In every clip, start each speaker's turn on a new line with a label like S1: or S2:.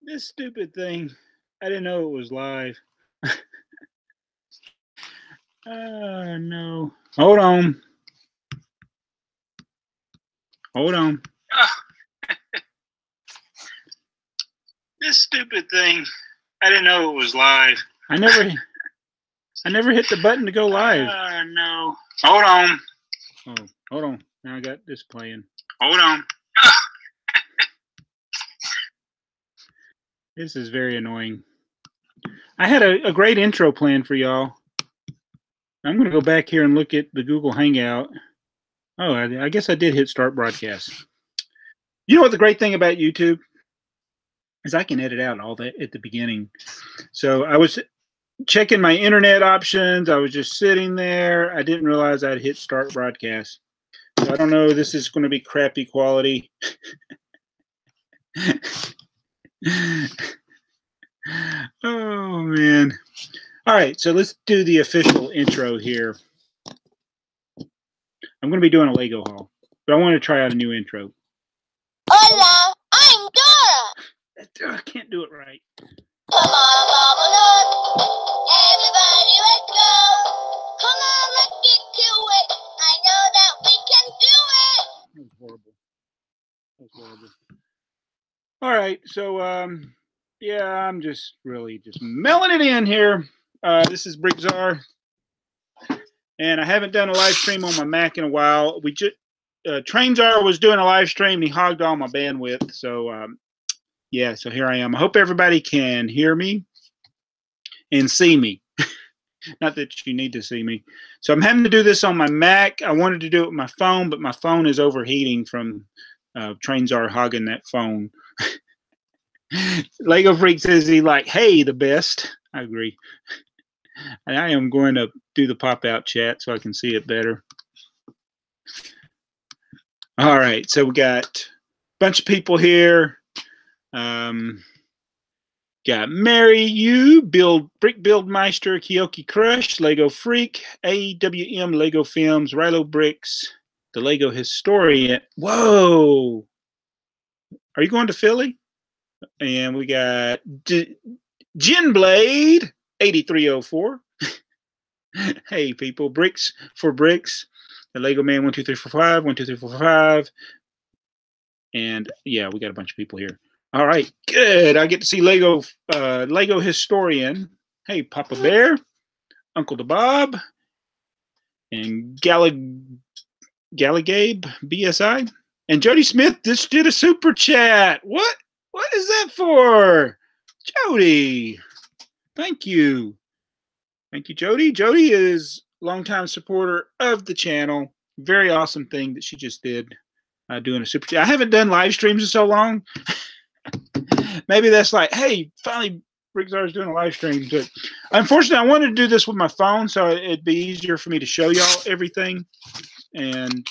S1: This stupid thing. I didn't know it was live. Oh, no. Hold on. Hold on. This stupid thing. I didn't know it was live. I never hit the button to go live. Oh, no. Hold on. Oh, hold on. Now I got this playing. Hold on. This is very annoying. I had a great intro plan for y'all. I'm going to go back here and look at the Google Hangout. Oh, I guess I did hit start broadcast. You know what the great thing about YouTube is? I can edit out all that at the beginning. So I was checking my internet options. I was just sitting there. I didn't realize I'd hit start broadcast. So I don't know. This is going to be crappy quality. Oh, man. All right, so let's do the official intro here. I'm going to be doing a Lego haul, but I want to try out a new intro.
S2: Hola, I'm Dora.
S1: I can't do it right.
S2: Come on, Mama, everybody, let's go. Come on, let's get to it. I know that we can do it.
S1: That was horrible. That was horrible. All right, so yeah, I'm just really just mailing it in here. This is BrickTsar, and I haven't done a live stream on my Mac in a while. We just TrainsR was doing a live stream, and he hogged all my bandwidth. So yeah, so here I am. I hope everybody can hear me and see me. Not that you need to see me. So I'm having to do this on my Mac. I wanted to do it with my phone, but my phone is overheating from TrainsR hogging that phone. Lego Freak says he like, hey, the best. I agree. And I am going to do the pop-out chat so I can see it better. All right, so we got a bunch of people here. Got Mary, you, Brick Build Meister, Kyoki Crush, Lego Freak, AWM Lego Films, Rilo Bricks, the Lego Historian. Whoa! Are you going to Philly? And we got Jinblade 8304. Hey people, Bricks for Bricks, the Lego Man 12345, 12345, and yeah, we got a bunch of people here. All right, good. I get to see Lego Historian. Hey, Papa Bear, Uncle the Bob, and Gallagabe BSI, and Jody Smith just did a super chat. What is that for? Jody, thank you. Thank you, Jody. Jody is a longtime supporter of the channel. Very awesome thing that she just did, doing a super chat. I haven't done live streams in so long. Maybe that's like, hey, finally BrickTsar is doing a live stream. But unfortunately, I wanted to do this with my phone, so it'd be easier for me to show y'all everything. And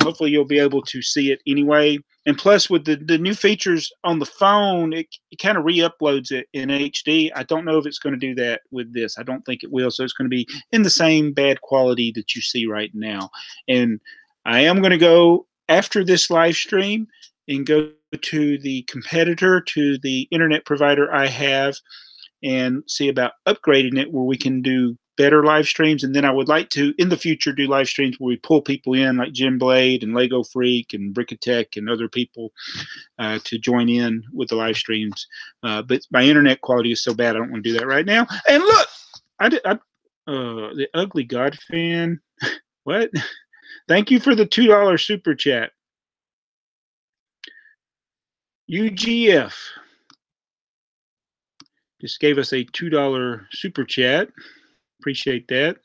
S1: hopefully you'll be able to see it anyway. And plus, with the new features on the phone, it kind of re-uploads it in HD. I don't know if it's going to do that with this. I don't think it will. So it's going to be in the same bad quality that you see right now. And I am going to go after this live stream and go to the competitor, to the internet provider I have, and see about upgrading it where we can do better live streams. And then I would like to, in the future, do live streams where we pull people in like Jim Blade and Lego Freak and Brickatech and other people to join in with the live streams. But my internet quality is so bad, I don't want to do that right now. And look, the Ugly God Fan. What? Thank you for the $2 super chat. UGF just gave us a $2 super chat. Appreciate that.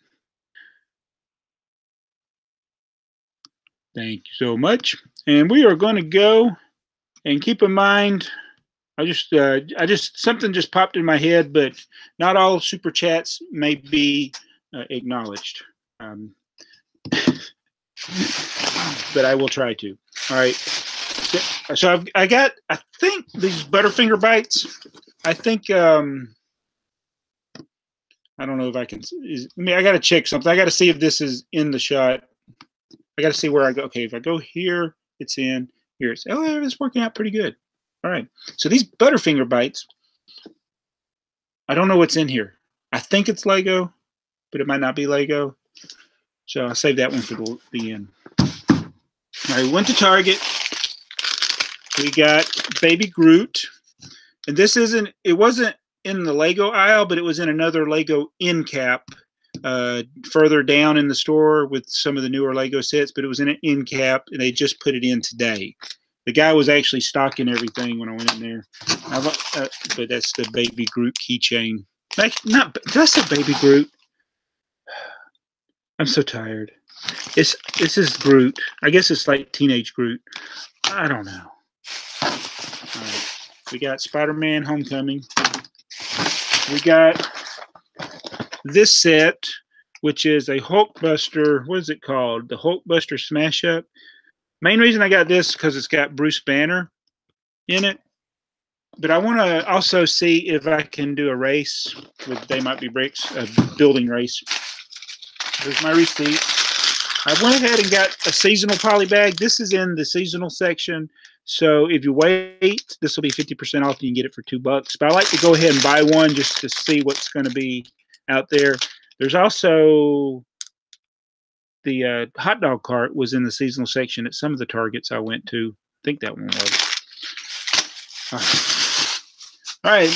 S1: Thank you so much. And we are going to go, and keep in mind, something just popped in my head, but not all super chats may be acknowledged. But I will try to. All right. So I think these Butterfinger bites. I think I don't know if I can. I got to check something. I got to see if this is in the shot. I got to see where I go. Okay, if I go here, it's in. Here it's, oh, it's working out pretty good. All right. So these Butterfinger bites, I don't know what's in here. I think it's Lego, but it might not be Lego. So I'll save that one for the end. All right, we went to Target. We got Baby Groot. And this isn't, it wasn't in the Lego aisle, but it was in another Lego end cap further down in the store with some of the newer Lego sets, but it was in an end cap, and they just put it in today. The guy was actually stocking everything when I went in there. But that's the Baby Groot keychain. Did I say Baby Groot? I'm so tired. This is Groot. I guess it's like teenage Groot. I don't know. All right. We got Spider-Man Homecoming. We got this set, which is a Hulkbuster. What is it called? The Hulkbuster Smash Up. Main reason I got this because it's got Bruce Banner in it. But I want to also see if I can do a race with TheyMightBeBricks, a building race. There's my receipt. I went ahead and got a seasonal poly bag. This is in the seasonal section. So if you wait, this will be 50% off. You can get it for $2. But I like to go ahead and buy one just to see what's going to be out there. There's also the hot dog cart was in the seasonal section at some of the Targets I went to. I think that one was. All right.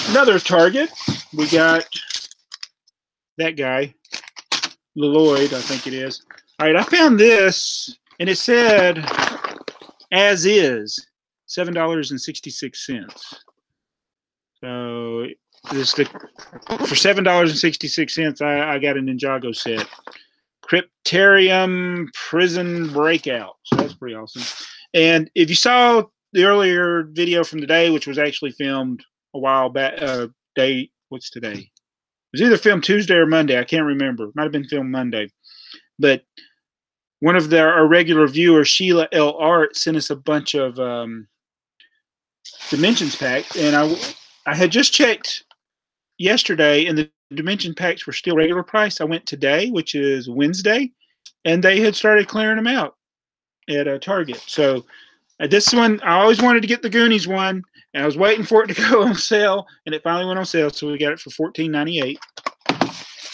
S1: Another Target. We got that guy, Lloyd, I think it is. All right. I found this, and it said, as is, $7.66. So this for $7.66, I got a Ninjago set. Cryptarium Prison Breakout. So that's pretty awesome. And if you saw the earlier video from today, which was actually filmed a while back, what's today? It was either filmed Tuesday or Monday. I can't remember. It might have been filmed Monday. But one of our regular viewers, Sheila L. Art, sent us a bunch of Dimensions packs. And I had just checked yesterday, and the Dimension packs were still regular price. I went today, which is Wednesday, and they had started clearing them out at Target. So this one, I always wanted to get the Goonies one, and I was waiting for it to go on sale, and it finally went on sale, so we got it for $14.98.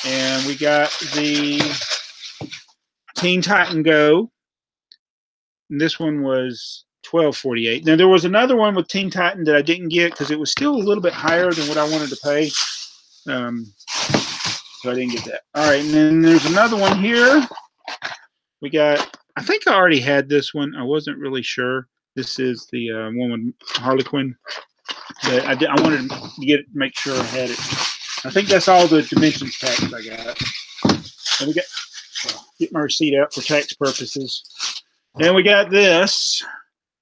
S1: And we got the Teen Titan Go, and this one was $12.48. Now, there was another one with Teen Titan that I didn't get because it was still a little bit higher than what I wanted to pay. So I didn't get that. All right, and then there's another one here. We got, I think I already had this one. I wasn't really sure. This is the one with Harley Quinn. But I wanted to make sure I had it. I think that's all the Dimensions packs I got. And we got, get my receipt out for tax purposes. And we got this.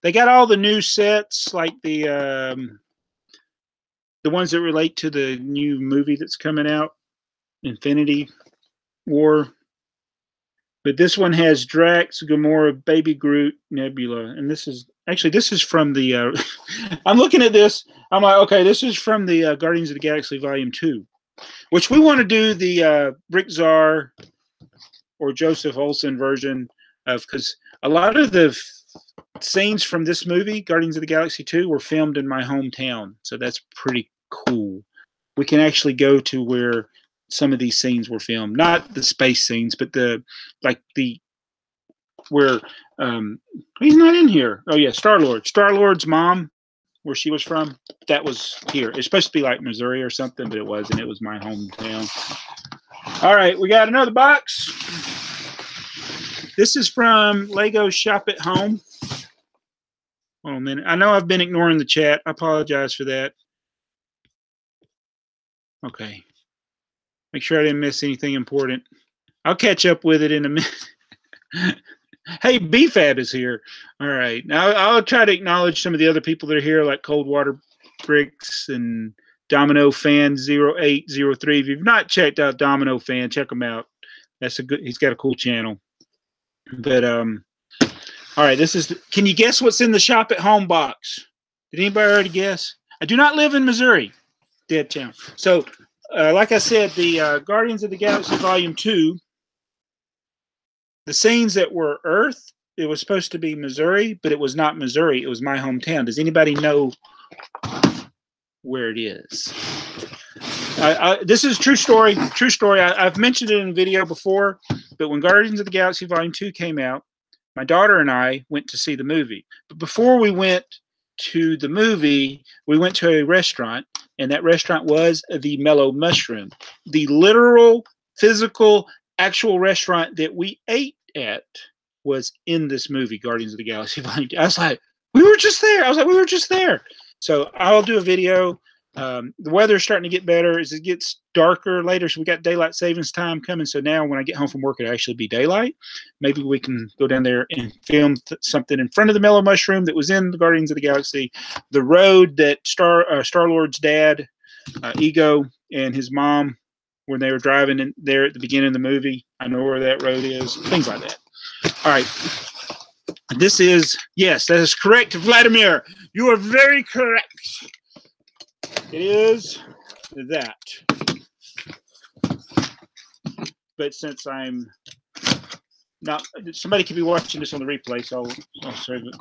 S1: They got all the new sets, like the ones that relate to the new movie that's coming out, Infinity War. But this one has Drax, Gamora, Baby Groot, Nebula. And this is from the, I'm looking at this. I'm like, okay, this is from the Guardians of the Galaxy Volume 2, which we want to do the BrickTsar or Joseph Olsen version of, because a lot of the scenes from this movie, Guardians of the Galaxy 2, were filmed in my hometown. So that's pretty cool. We can actually go to where some of these scenes were filmed, not the space scenes, but where he's not in here. Oh yeah, Star-Lord's mom, where she was from, that was here. It's supposed to be like Missouri or something, but it wasn't. It was my hometown. All right, we got another box. This is from Lego Shop at Home. Hold on a minute. I know I've been ignoring the chat. I apologize for that. Okay. Make sure I didn't miss anything important. I'll catch up with it in a minute. Hey, BFAB is here. All right. Now I'll try to acknowledge some of the other people that are here, like Cold Water Bricks and Domino Fan 0803. If you've not checked out Domino Fan, check him out. He's got a cool channel. But all right, can you guess what's in the Shop at Home box? Did anybody already guess? I do not live in Missouri. Dead town. So like I said, the Guardians of the Galaxy Volume 2, the scenes that were Earth it was supposed to be Missouri, but it was not Missouri. It was my hometown. Does anybody know where it is? This is a true story. True story. I've mentioned it in a video before, but when Guardians of the Galaxy Volume 2 came out, my daughter and I went to see the movie. But before we went to the movie, we went to a restaurant, and that restaurant was the Mellow Mushroom. The literal, physical, actual restaurant that we ate at was in this movie, Guardians of the Galaxy Volume 2. I was like, we were just there. I was like, we were just there. So I'll do a video. The weather's starting to get better as it gets darker later. So we got daylight savings time coming. So now when I get home from work, it'll actually be daylight. Maybe we can go down there and film something in front of the Mellow Mushroom that was in the Guardians of the Galaxy. The road that Star-Lord's dad, Ego, and his mom, when they were driving in there at the beginning of the movie. I know where that road is. Things like that. All right. This is, yes, that is correct, Vladimir. You are very correct. It is that. But since I'm not, somebody could be watching this on the replay, so I'll save it.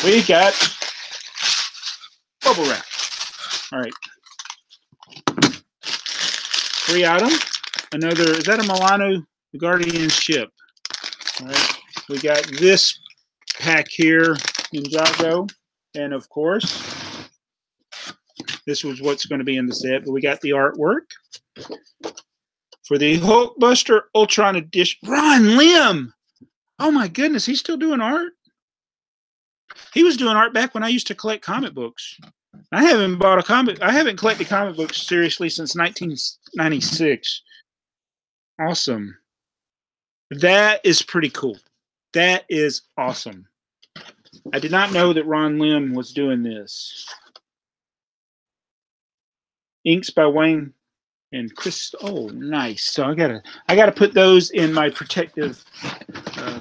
S1: We got bubble wrap. All right. 3 item. Another, is that a Milano Guardian ship? All right. We got this pack here, Ninjago. And of course, this was what's going to be in the set, but we got the artwork for the Hulkbuster Ultron edition. Ron Lim! Oh my goodness, he's still doing art? He was doing art back when I used to collect comic books. I haven't collected comic books seriously since 1996. Awesome. That is pretty cool. That is awesome. I did not know that Ron Lim was doing this. Inks by Wayne and Chris. Oh, nice. So I gotta put those in my protective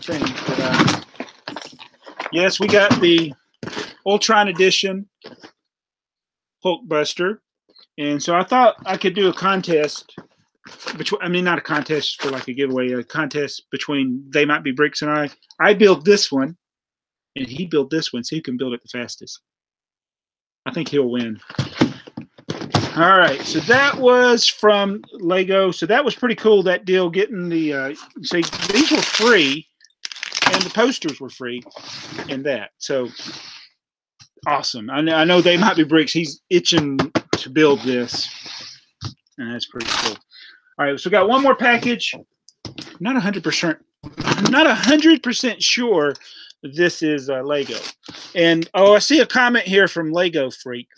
S1: thing. But, yes, we got the Ultron edition Hulkbuster, and so I thought I could do a contest. I mean, not a contest for like a giveaway. A contest between TheyMightBeBricks and I. I built this one, and he built this one, so who can build it the fastest? I think he'll win. All right, so that was from Lego. So that was pretty cool, that deal, getting the, see, these were free, and the posters were free, and that. So, awesome. I know TheyMightBeBricks, he's itching to build this, and that's pretty cool. All right, so we got one more package. Not 100% sure this is Lego. And, oh, I see a comment here from Lego Freak.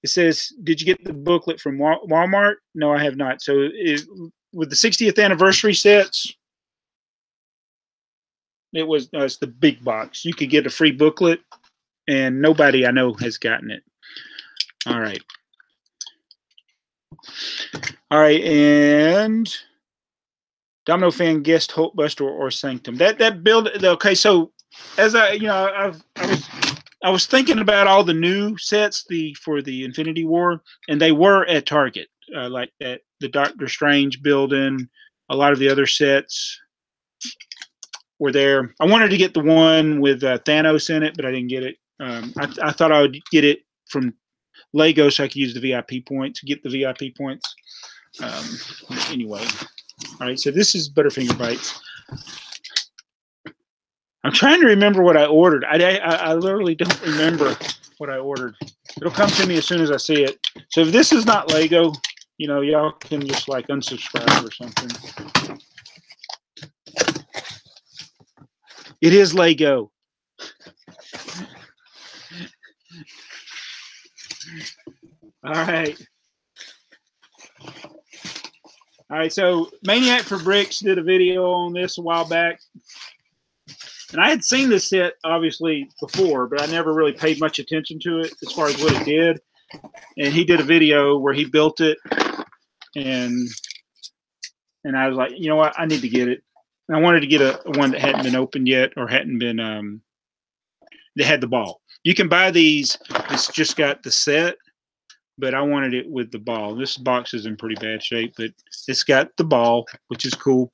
S1: It says, did you get the booklet from Walmart? No, I have not. So with the 60th anniversary sets, it's the big box. You could get a free booklet, and nobody I know has gotten it. All right. All right, and Domino Fan guessed Hulkbuster or Sanctum. That build, okay, so as I was thinking about all the new sets for the Infinity War, and they were at Target, like the Doctor Strange building. A lot of the other sets were there. I wanted to get the one with Thanos in it, but I didn't get it. I thought I would get it from Lego so I could use the VIP points, get the VIP points. Anyway, all right, so this is Butterfinger Bites. I'm trying to remember what I ordered. I literally don't remember what I ordered. It'll come to me as soon as I see it. So if this is not Lego, y'all can just like unsubscribe or something. It is Lego. All right. All right, so Maniac for Bricks did a video on this a while back. And I had seen this set, obviously, before, but I never really paid much attention to it as far as what it did. And he did a video where he built it. And I was like, you know what? I need to get it. And I wanted to get a one that hadn't been opened yet or hadn't been, that had the ball. You can buy these. It's just got the set. But I wanted it with the ball. This box is in pretty bad shape, but it's got the ball, which is cool.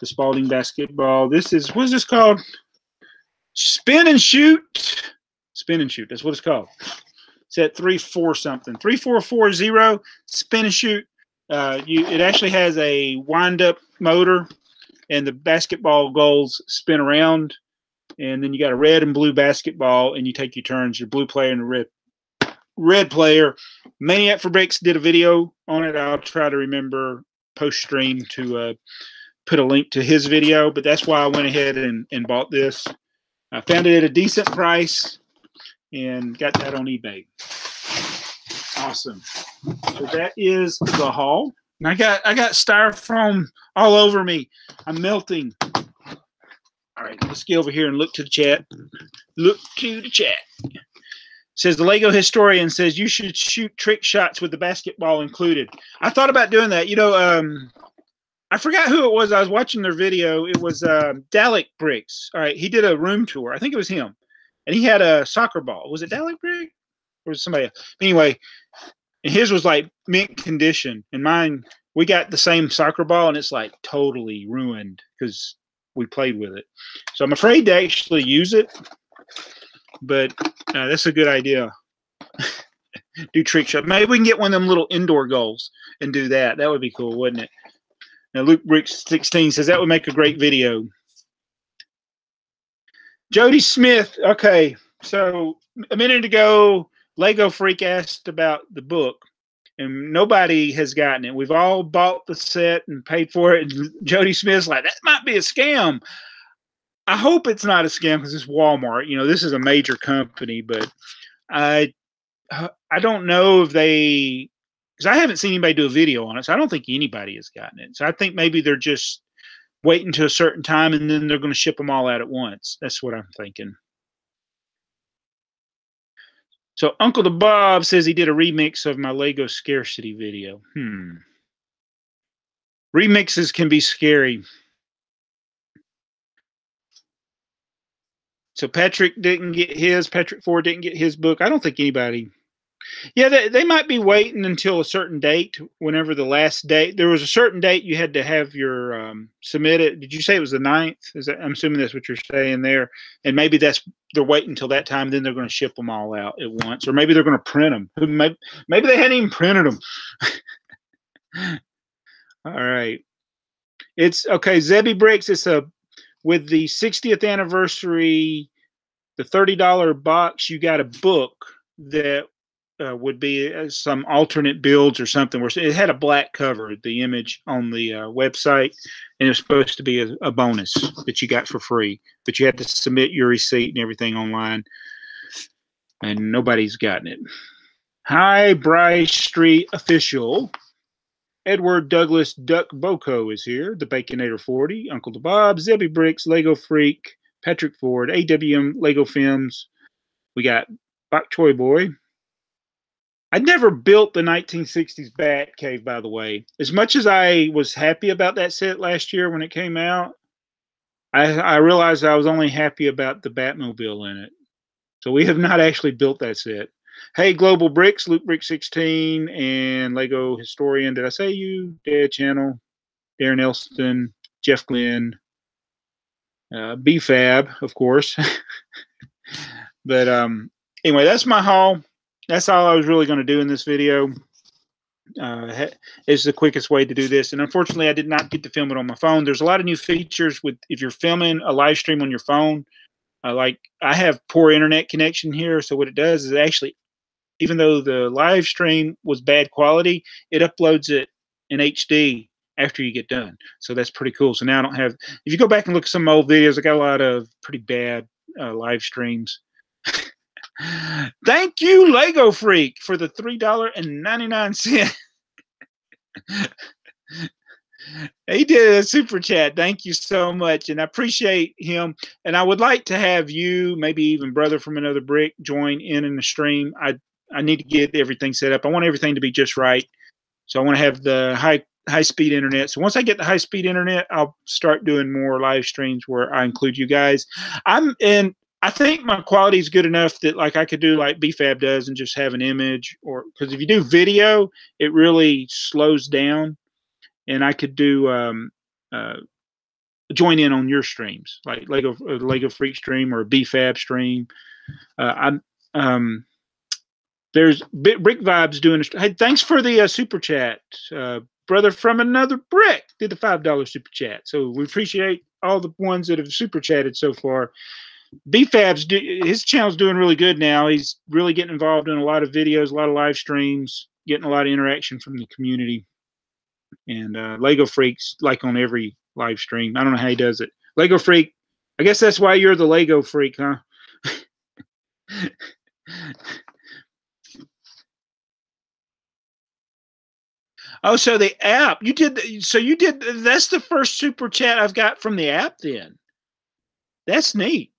S1: the Spalding Basketball. This is, what is this called? Spin and shoot. Spin and shoot. That's what it's called. It's at 3-4 something. 3440. Spin and shoot. It actually has a wind-up motor, and the basketball goals spin around. And then you got a red and blue basketball, and you take your turns. Your blue player and the red player. Maniac for Bricks did a video on it. I'll try to remember post-stream to put a link to his video, but that's why I went ahead and bought this. I found it at a decent price and got that on eBay. Awesome. So that is the haul. And I got styrofoam all over me. I'm melting. All right, let's get over here and look to the chat. Look to the chat. Says the Lego historian says you should shoot trick shots with the basketball included. I thought about doing that. You know, I forgot who it was. I was watching their video. It was MacLeod. All right, he did a room tour. I think it was him, and he had a soccer ball. Was it MacLeod or was it somebody else? Anyway, and his was like mint condition, and mine, we got the same soccer ball, and it's like totally ruined because we played with it. So I'm afraid to actually use it, but that's a good idea. Do trick shot. Maybe we can get one of them little indoor goals and do that. That would be cool, wouldn't it? Now, Luke Bricks 16 says that would make a great video. Jody Smith. Okay, so a minute ago, Lego Freak asked about the book, and nobody has gotten it. We've all bought the set and paid for it, and Jody Smith's like, that might be a scam. I hope it's not a scam because it's Walmart. You know, this is a major company, but I don't know if they, because I haven't seen anybody do a video on it, so I don't think anybody has gotten it. So I think maybe they're just waiting to a certain time, and then they're going to ship them all out at once. That's what I'm thinking. So Uncle the Bob says he did a remix of my Lego scarcity video. Remixes can be scary. So Patrick didn't get his. Patrick Ford didn't get his book. I don't think anybody. Yeah, they might be waiting until a certain date, whenever the last date. There was a certain date you had to have your submit it. Did you say it was the 9th? I'm assuming that's what you're saying there. And maybe they're waiting until that time, then they're going to ship them all out at once. Or maybe they're going to print them. Maybe they hadn't even printed them. All right. It's okay. MightBeBricks, it's with the 60th anniversary, the $30 box, you got a book that would be some alternate builds or something. Where it had a black cover, the image on the website, and it was supposed to be a bonus that you got for free. But you had to submit your receipt and everything online, and nobody's gotten it. Hi, Bryce Street Official. Edward Douglas Duck Boko is here. The Baconator 40, Uncle the Bob, MightBeBricks, Lego Freak, Patrick Ford, AWM Lego Films. We got Bach Toy Boy. I'd never built the 1960s Bat Cave, by the way. As much as I was happy about that set last year when it came out, I realized I was only happy about the Batmobile in it. So we have not actually built that set. Hey, Global Bricks, Luke Brick 16, and Lego Historian. Did I say you? Dead Channel, Darren Elston, Jeff Glenn, BFAB, of course. But anyway, that's my haul. That's all I was really going to do in this video. It's the quickest way to do this. And unfortunately, I did not get to film it on my phone. There's a lot of new features with if you're filming a live stream on your phone. Like I have poor internet connection here. So what it does is it actually, even though the live stream was bad quality, it uploads it in HD after you get done. So that's pretty cool. So now I don't have, if you go back and look at some old videos, I got a lot of pretty bad live streams. Thank you, Lego Freak, for the $3.99. He did a super chat. Thank you so much, and I appreciate him. And I would like to have you, maybe even brother from another brick, join in the stream. I need to get everything set up. I want everything to be just right. So I want to have the high speed internet. So once I get the high speed internet, I'll start doing more live streams where I include you guys. I think my quality is good enough that like I could do like BFAB does and just have an image, or because if you do video, it really slows down. And I could do join in on your streams, like Lego Freak stream or a BFAB stream. There's Brick Vibes doing. Hey, thanks for the super chat, brother from another brick. Did the $5 super chat. So we appreciate all the ones that have super chatted so far. BFAB's his channel's doing really good now. He's really getting involved in a lot of videos, a lot of live streams, getting a lot of interaction from the community. And Lego Freak's like on every live stream. I don't know how he does it. Lego Freak, I guess that's why you're the Lego Freak, huh? Oh, so the app you did. So you did. That's the first super chat I've got from the app. Then that's neat.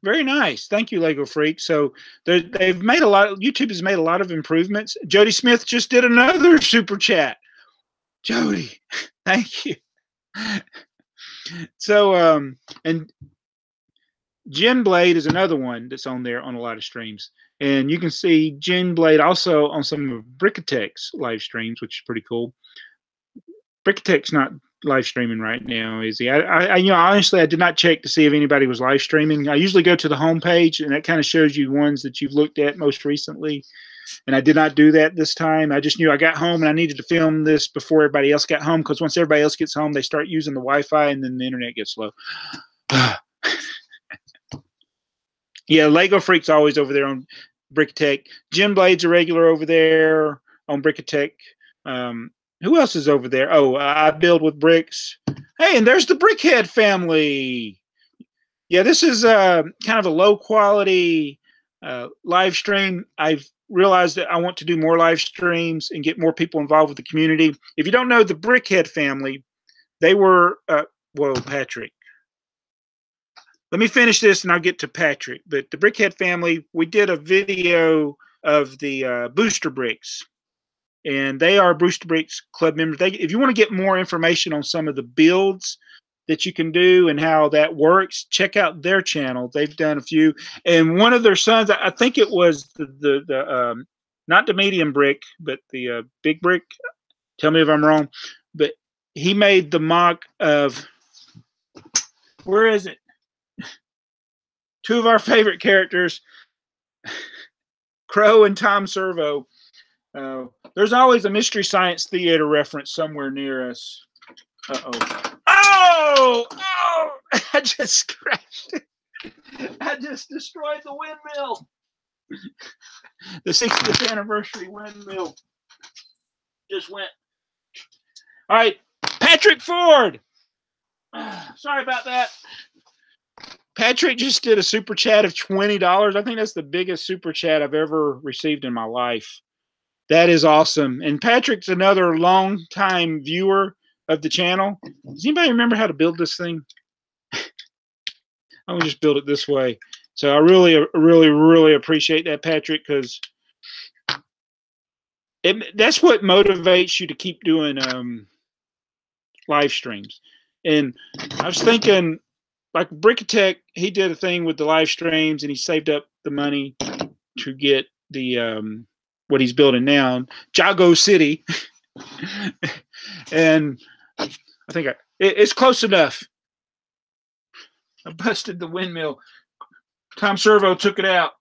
S1: Very nice. Thank you, Lego Freak. So they've made a lot. YouTube has made a lot of improvements. Jody Smith just did another super chat. Jody, thank you. So and Jen Blade is another one that's on there on a lot of streams. And you can see Jen Blade also on some of BrickTsar's live streams, which is pretty cool. BrickTsar's not live streaming right now, is he? Honestly, I did not check to see if anybody was live streaming. I usually go to the homepage, and that kind of shows you ones that you've looked at most recently. And I did not do that this time. I just knew I got home and I needed to film this before everybody else got home, because once everybody else gets home, they start using the Wi-Fi, and then the internet gets slow. Yeah, Lego Freak's always over there on BrickTsar. Jim Blade's a regular over there on BrickTsar. Who else is over there? Oh, I build with bricks. Hey, and there's the Brickhead family. Yeah, this is kind of a low quality live stream. I've realized that I want to do more live streams and get more people involved with the community. If you don't know the Brickhead family, they were, whoa, Patrick. Let me finish this and I'll get to Patrick. But the Brickhead family, we did a video of the Booster Bricks. And they are Booster Bricks Club members. If you want to get more information on some of the builds that you can do and how that works, check out their channel. They've done a few. And one of their sons, I think it was the not the medium brick, but the big brick. Tell me if I'm wrong. But he made the mock of, where is it? Two of our favorite characters, Crow and Tom Servo. There's always a Mystery Science Theater reference somewhere near us. Uh-oh. Oh! Oh! I just scratched it. I just destroyed the windmill. The 60th anniversary windmill just went. All right, Patrick Ford. Sorry about that. Patrick just did a super chat of $20. I think that's the biggest super chat I've ever received in my life. That is awesome. And Patrick's another long-time viewer of the channel. Does anybody remember how to build this thing? I'm going to just build it this way. So I really, really, really appreciate that, Patrick, because that's what motivates you to keep doing live streams. And I was thinking, like BrickTsar, he did a thing with the live streams, and he saved up the money to get the what he's building now, Jago City. And I think it's close enough. I busted the windmill. Tom Servo took it out.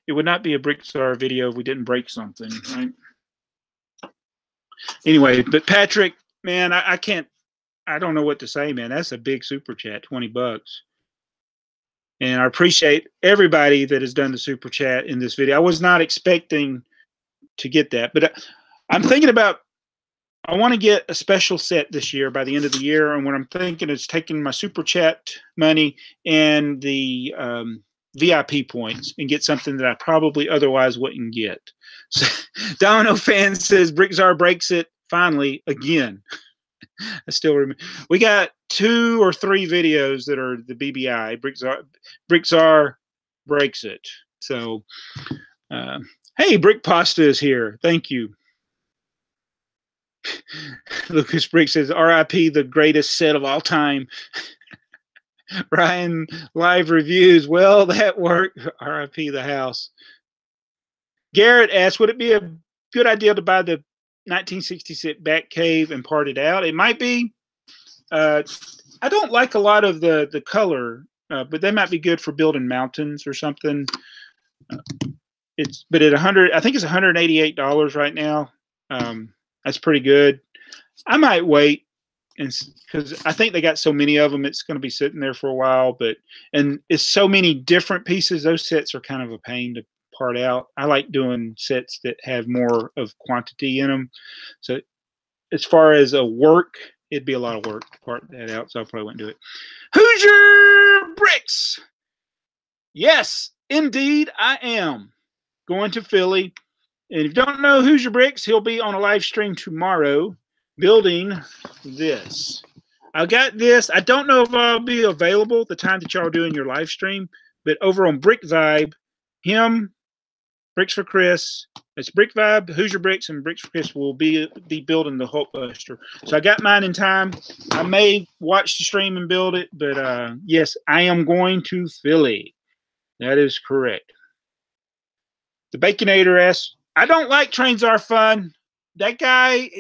S1: It would not be a BrickTsar video if we didn't break something, right? Anyway, but Patrick, man, I don't know what to say, man. That's a big super chat, $20. And I appreciate everybody that has done the super chat in this video. I was not expecting to get that, but I'm thinking about, I want to get a special set this year by the end of the year. And what I'm thinking is taking my super chat money and the VIP points and get something that I probably otherwise wouldn't get. So, Domino Fan says BrickTsar breaks it finally again. I still remember. We got 2 or 3 videos that are the BBI. BrickTsar breaks it. So, hey, Brick Pasta is here. Thank you. Lucas Brick says, R.I.P. the greatest set of all time. Ryan live reviews. Well, that worked. R.I.P. the house. Garrett asks, would it be a good idea to buy the 1966 Batcave and parted out. It might be. I don't like a lot of the color, but they might be good for building mountains or something. But at 100, I think it's $188 right now. That's pretty good. I might wait, and because I think they got so many of them, it's going to be sitting there for a while. And it's so many different pieces. Those sets are kind of a pain to part out. I like doing sets that have more of quantity in them. So as far as a work, it'd be a lot of work to part that out. So I probably wouldn't do it. Hoosier Bricks. Yes, indeed, I am going to Philly. And if you don't know Hoosier Bricks, he'll be on a live stream tomorrow building this. I got this. I don't know if I'll be available the time that y'all are doing your live stream, but over on Brick Vibe, him, Bricks for Chris, it's Brick Vibe, Hoosier Bricks, and Bricks for Chris will be building the Hulkbuster. So I got mine in time. I may watch the stream and build it, but yes, I am going to Philly. That is correct. The Baconator asks, I don't like Trains Are Fun. That guy,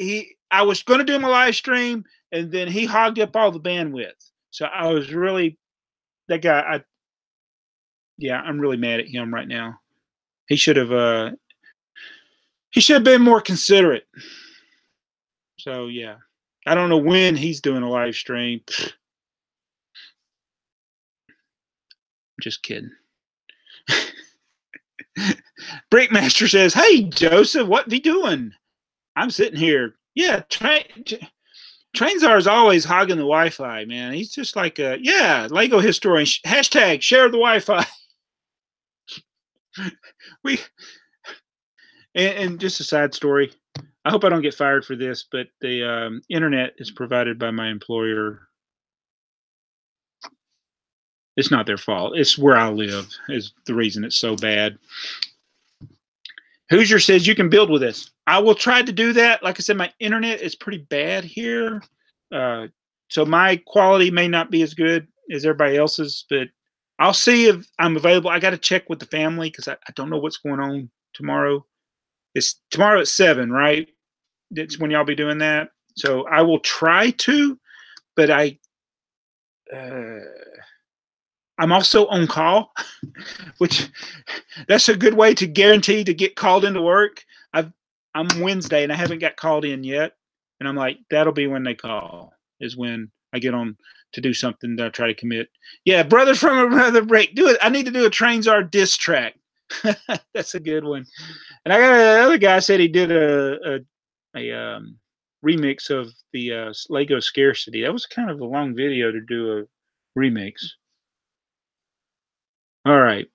S1: I was going to do my live stream, and then he hogged up all the bandwidth. So I was really, that guy, I'm really mad at him right now. He should have been more considerate. So yeah, I don't know when he's doing a live stream. Just kidding. Brickmaster says, "Hey Joseph, what be doing?" I'm sitting here. Yeah, Trainzar is always hogging the Wi-Fi, man. He's just like a Lego historian. Hashtag share the Wi-Fi. And just a side story. I hope I don't get fired for this, but the internet is provided by my employer. It's not their fault. It's where I live is the reason it's so bad. Hoosier says you can build with this. I will try to do that. Like I said, my internet is pretty bad here. So my quality may not be as good as everybody else's, but I'll see if I'm available. I got to check with the family because I don't know what's going on tomorrow. It's tomorrow at 7, right? That's when y'all be doing that. So I will try to, but I'm also on call, which that's a good way to guarantee to get called into work. I'm Wednesday and I haven't got called in yet. And I'm like, that'll be when they call, is when I get on to do something that I try to commit. Yeah, brother from another break. Do it. I need to do a Trainzar diss track. That's a good one. And I got another guy said he did a remix of the Lego Scarcity. That was kind of a long video to do a remix. All right.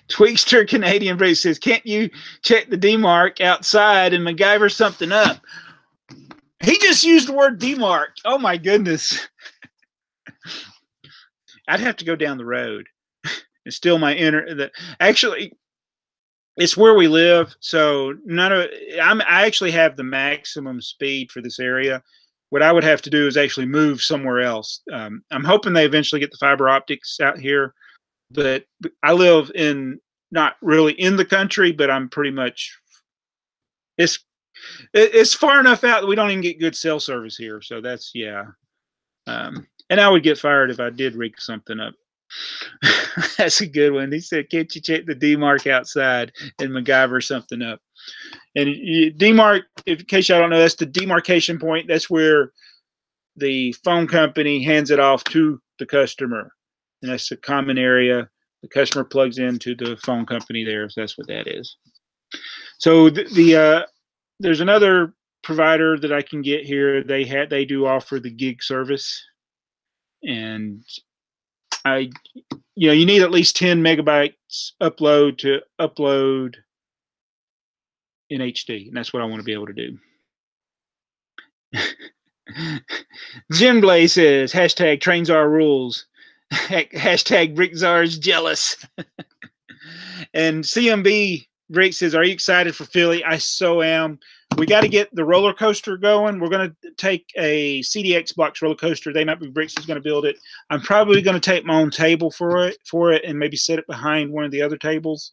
S1: Tweakster Canadian Brace says, can't you check the DMARC outside and MacGyver something up? He just used the word DMARC. Oh my goodness. I'd have to go down the road. It's still my actually, it's where we live. So I actually have the maximum speed for this area. What I would have to do is actually move somewhere else. I'm hoping they eventually get the fiber optics out here. But I live not really in the country, but I'm pretty much, it's far enough out that we don't even get good cell service here. So that's, yeah. And I would get fired if I did rig something up. That's a good one. He said, can't you check the DMARC outside and MacGyver something up? And DMARC, in case y'all don't know, that's the demarcation point. That's where the phone company hands it off to the customer. And that's a common area. The customer plugs into the phone company there. So that's what that is. So there's another provider that I can get here. They do offer the gig service, and you need at least 10 megabytes upload to upload in HD, and that's what I want to be able to do. Jim Blay says hashtag Trainzar rules. Hashtag BrickTsar is jealous. And CMB Brick says, are you excited for Philly? I so am. We got to get the roller coaster going. We're going to take a CDX Blocks roller coaster. TheyMightBeBricks is going to build it. I'm probably going to take my own table for it and maybe set it behind one of the other tables.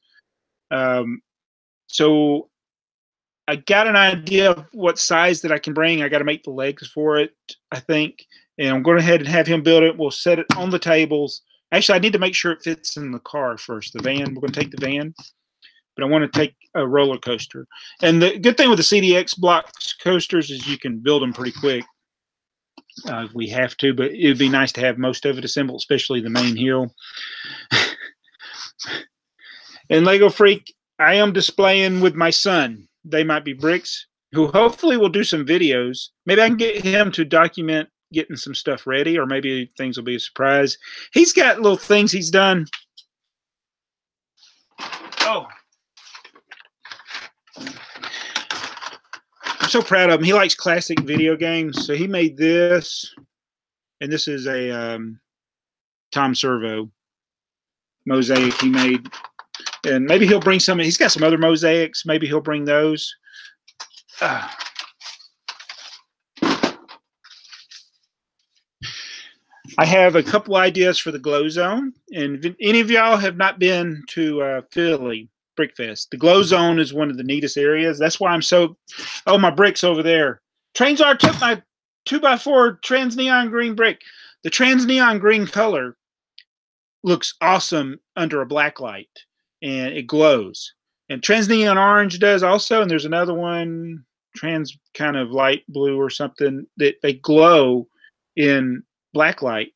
S1: So I got an idea of what size that I can bring. I got to make the legs for it, I think. And I'm going ahead and have him build it. We'll set it on the tables. Actually, I need to make sure it fits in the car first, the van. We're going to take the van. But I want to take a roller coaster. And the good thing with the CDX Blocks coasters is you can build them pretty quick if we have to, but it would be nice to have most of it assembled, especially the main hill. And Lego Freak, I am displaying with my son, TheyMightBeBricks, who hopefully will do some videos. Maybe I can get him to document getting some stuff ready, or maybe things will be a surprise. He's got little things he's done. Oh. I'm so proud of him. He likes classic video games. So he made this, and this is a Tom Servo mosaic he made. And maybe he'll bring some. He's got some other mosaics. Maybe he'll bring those. I have a couple ideas for the Glow Zone. And if any of y'all have not been to Philly Brickfest, the Glow Zone is one of the neatest areas. That's why I'm so... Oh, my bricks over there. TransR took my 2x4 trans neon green brick. The trans neon green color looks awesome under a black light, and it glows. And trans neon orange does also, and there's another one, trans kind of light blue or something, that they glow in black light.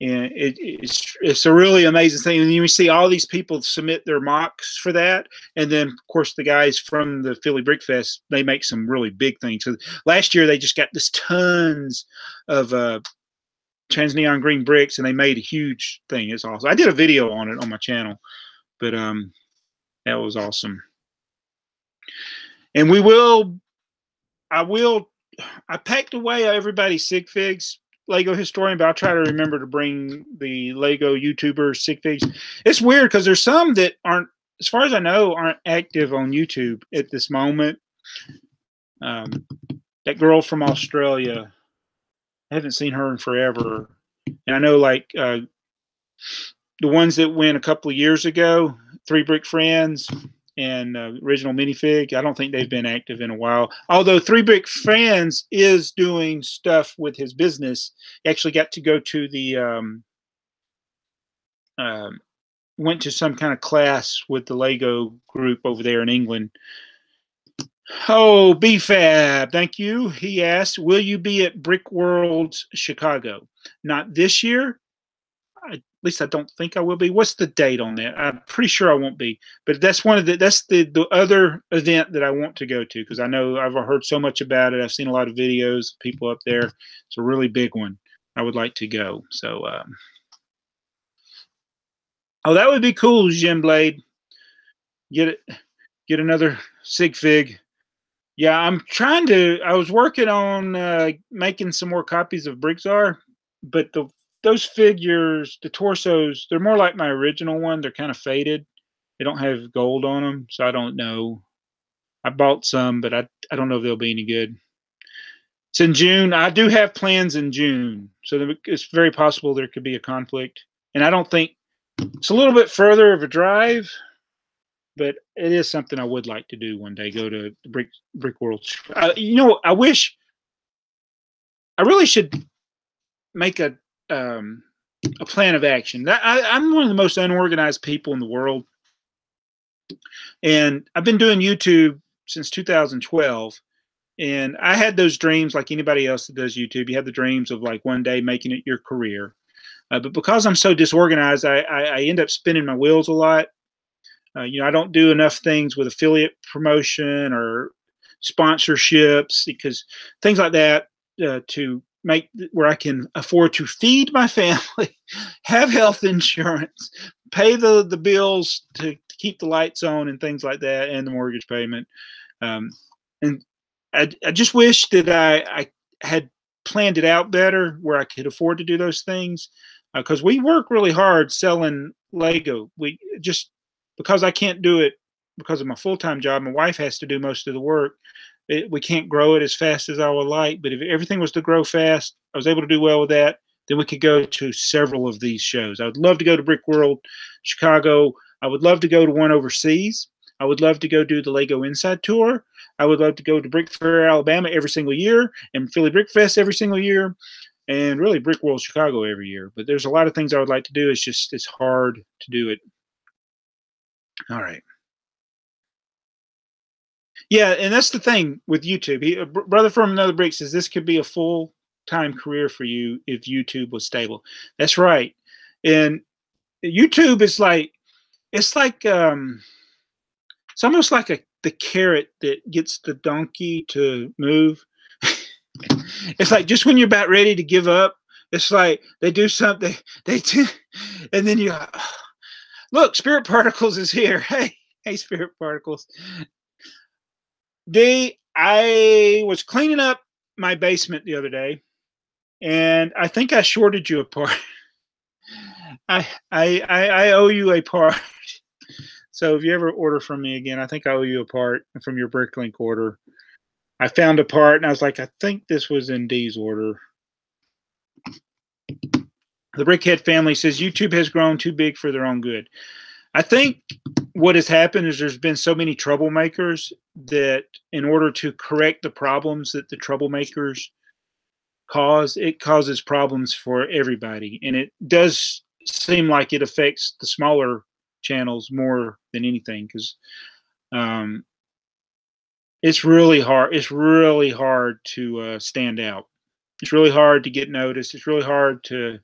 S1: And it's a really amazing thing. And you see all these people submit their mocks for that. And then, of course, the guys from the Philly Brickfest, they make some really big things. So last year, they just got this tons of trans neon green bricks, and they made a huge thing. It's awesome. I did a video on it on my channel, but that was awesome. And I packed away everybody's sig figs. Lego historian, but I'll try to remember to bring the Lego YouTuber sig figs. It's weird because there's some that aren't, as far as I know, aren't active on YouTube at this moment. That girl from Australia, I haven't seen her in forever. And I know, like, the ones that went a couple of years ago, 3 Brick Friends and original minifig, I don't think they've been active in a while. Although 3 Brick Friends is doing stuff with his business. He actually got to go to the went to some kind of class with the Lego group over there in England. Oh, BFAB, thank you. He asked, will you be at Brick Worlds Chicago? Not this year. At least I don't think I will be. What's the date on that? I'm pretty sure I won't be. But that's the other event that I want to go to, because I know I've heard so much about it. I've seen a lot of videos of people up there. It's a really big one. I would like to go. So, oh, that would be cool, Jim Blade. Get another sig fig. Yeah, I was working on making some more copies of BrickTsar, but those figures, the torsos, they're more like my original one. They're kind of faded. They don't have gold on them, so I don't know. I bought some, but I don't know if they'll be any good. It's in June. I do have plans in June, so it's very possible there could be a conflict. And I don't think it's a little bit further of a drive, but it is something I would like to do one day, go to the Brick World. You know, I really should make a plan of action. I'm one of the most unorganized people in the world. And I've been doing YouTube since 2012. And I had those dreams like anybody else that does YouTube. You have the dreams of like one day making it your career. But because I'm so disorganized, I end up spinning my wheels a lot. You know, I don't do enough things with affiliate promotion or sponsorships, because things like that to make where I can afford to feed my family, have health insurance, pay the bills to keep the lights on and things like that, and the mortgage payment. And I just wish that I had planned it out better where I could afford to do those things, because we work really hard selling Lego. Because I can't do it because of my full-time job, my wife has to do most of the work. we can't grow it as fast as I would like. But if everything was to grow fast, I was able to do well with that, then we could go to several of these shows. I would love to go to Brick World Chicago. I would love to go to one overseas. I would love to go do the Lego Inside Tour. I would love to go to Brick Fair, Alabama every single year, and Philly Brick Fest every single year, and really Brick World Chicago every year. But there's a lot of things I would like to do. It's hard to do it. All right. Yeah, and that's the thing with YouTube. Brother from Another Brick says this could be a full-time career for you if YouTube was stable. That's right. And YouTube is like, it's almost like the carrot that gets the donkey to move. It's like just when you're about ready to give up, it's like they do something, and then you look, Spirit Particles is here. Hey, Spirit Particles. I was cleaning up my basement the other day, and I think I shorted you a part. I owe you a part. So if you ever order from me again, I think I owe you a part from your Bricklink order. I found a part, and I was like, I think this was in Dee's order. The Brickhead family says YouTube has grown too big for their own good. I think what has happened is there's been so many troublemakers that in order to correct the problems that the troublemakers cause, it causes problems for everybody. And it does seem like it affects the smaller channels more than anything, because it's really hard. It's really hard to stand out. It's really hard to get noticed. It's really hard to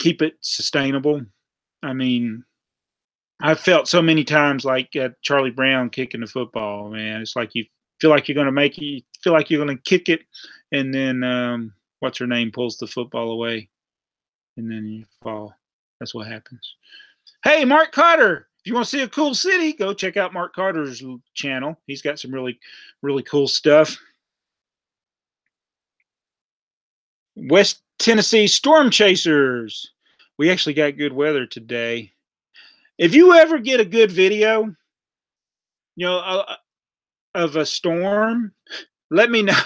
S1: keep it sustainable. I mean, I've felt so many times like Charlie Brown kicking the football, man. It's like you feel like you're going to make it. You feel like you're going to kick it, and then what's her name pulls the football away, and then you fall. That's what happens. Hey, Mark Carter, if you want to see a cool city, go check out Mark Carter's channel. He's got some really, really cool stuff. West Tennessee Storm Chasers. We actually got good weather today. If you ever get a good video, of a storm, let me know.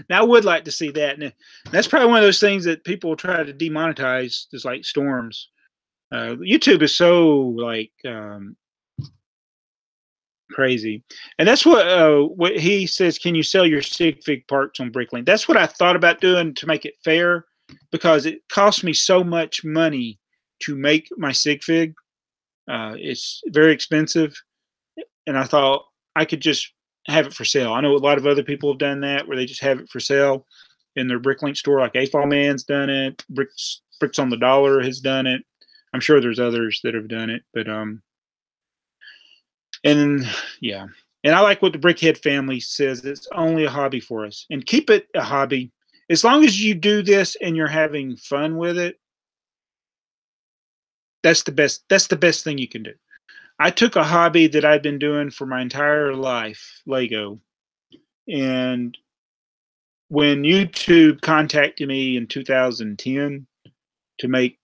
S1: Now, I would like to see that. And that's probably one of those things that people try to demonetize, is like storms. YouTube is so crazy, and that's what he says. Can you sell your sig fig parts on Bricklink? That's what I thought about doing to make it fair, because it costs me so much money to make my sig fig. It's very expensive, and I thought I could just have it for sale. I know a lot of other people have done that, where they just have it for sale in their Bricklink store. Like AFOL Man's done it. Bricks on the Dollar has done it. I'm sure there's others that have done it, but and yeah. And I like what the Brickhead family says. It's only a hobby for us, and keep it a hobby. As long as you do this and you're having fun with it, that's the best thing you can do. I took a hobby that I'd been doing for my entire life, Lego, and when YouTube contacted me in 2010 to make,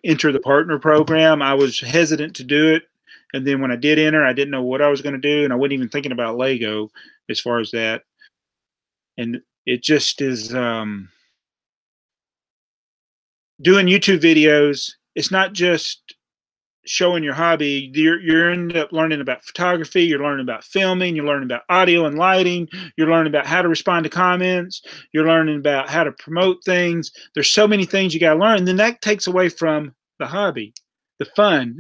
S1: enter the partner program, I was hesitant to do it. And then when I did enter, I didn't know what I was going to do, and I wasn't even thinking about Lego as far as that. And it just is doing YouTube videos. It's not just showing your hobby. You're end up learning about photography. You're learning about filming. You're learning about audio and lighting. You're learning about how to respond to comments. You're learning about how to promote things. There's so many things you got to learn. And then that takes away from the hobby, the fun.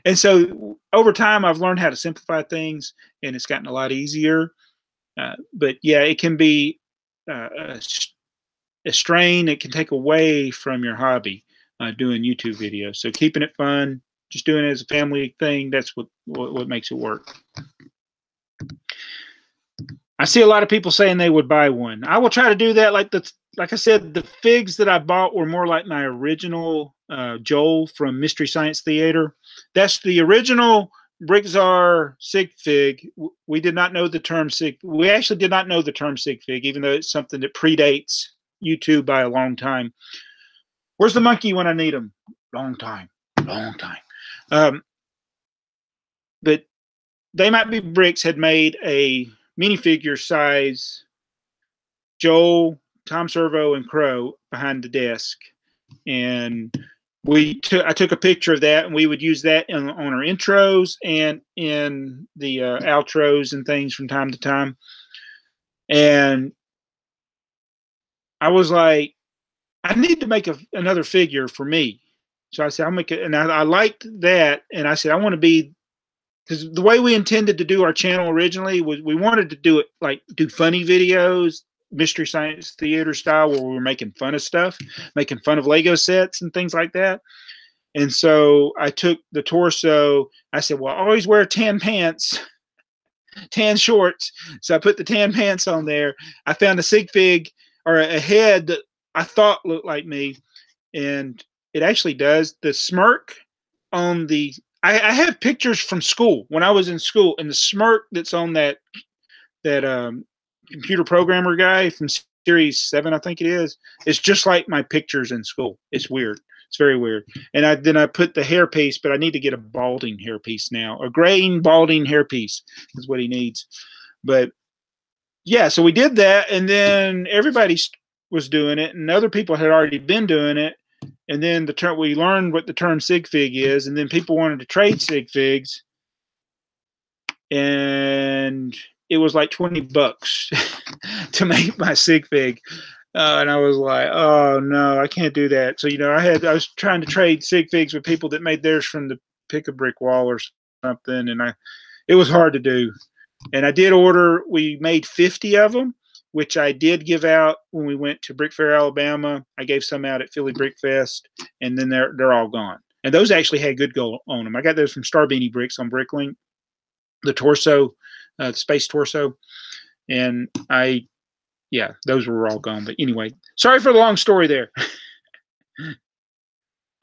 S1: And so over time, I've learned how to simplify things, and it's gotten a lot easier. But yeah, it can be a strain. It can take away from your hobby. Doing YouTube videos. So keeping it fun, just doing it as a family thing, that's what makes it work. I see a lot of people saying they would buy one. I will try to do that. Like I said, the figs that I bought were more like my original Joel from Mystery Science Theater. That's the original BrickTsar sig fig. We did not know the term sig. We actually did not know the term sig fig, even though it's something that predates YouTube by a long time. Where's the monkey when I need him? Long time. But TheyMightBeBricks had made a minifigure size Joel, Tom Servo, and Crow behind the desk, and I took a picture of that, and we would use that on our intros and in the outros and things from time to time. And I was like, I need to make another figure for me. So I said, I'll make it. And I liked that. And I said, I want to be, because the way we intended to do our channel originally was we wanted to do it like do funny videos, Mystery Science Theater style, where we were making fun of stuff, making fun of Lego sets and things like that. And so I took the torso. I said, well, I always wear tan pants, tan shorts. So I put the tan pants on there. I found a sig fig or a head that I thought looked like me. And it actually does. The smirk on the, I have pictures from school when I was in school, and the smirk that's on that computer programmer guy from Series 7, I think it is, it's just like my pictures in school. It's weird. It's very weird. And then I put the hairpiece, but I need to get a balding hairpiece now. A graying balding hairpiece is what he needs. But yeah, so we did that, and then everybody was doing it, and other people had already been doing it. And then we learned what the term sig fig is, and then people wanted to trade sig figs, and it was like $20 to make my sig fig. And I was like, oh no, I can't do that. So, I was trying to trade sig figs with people that made theirs from the pick a brick wall or something. And it was hard to do. And I did order, we made 50 of them, which I did give out when we went to Brick Fair, Alabama. I gave some out at Philly Brick Fest, and then they're all gone. And those actually had good gold on them. I got those from Beanie Bricks on Bricklink, the torso, the space torso. And yeah, those were all gone. But anyway, sorry for the long story there.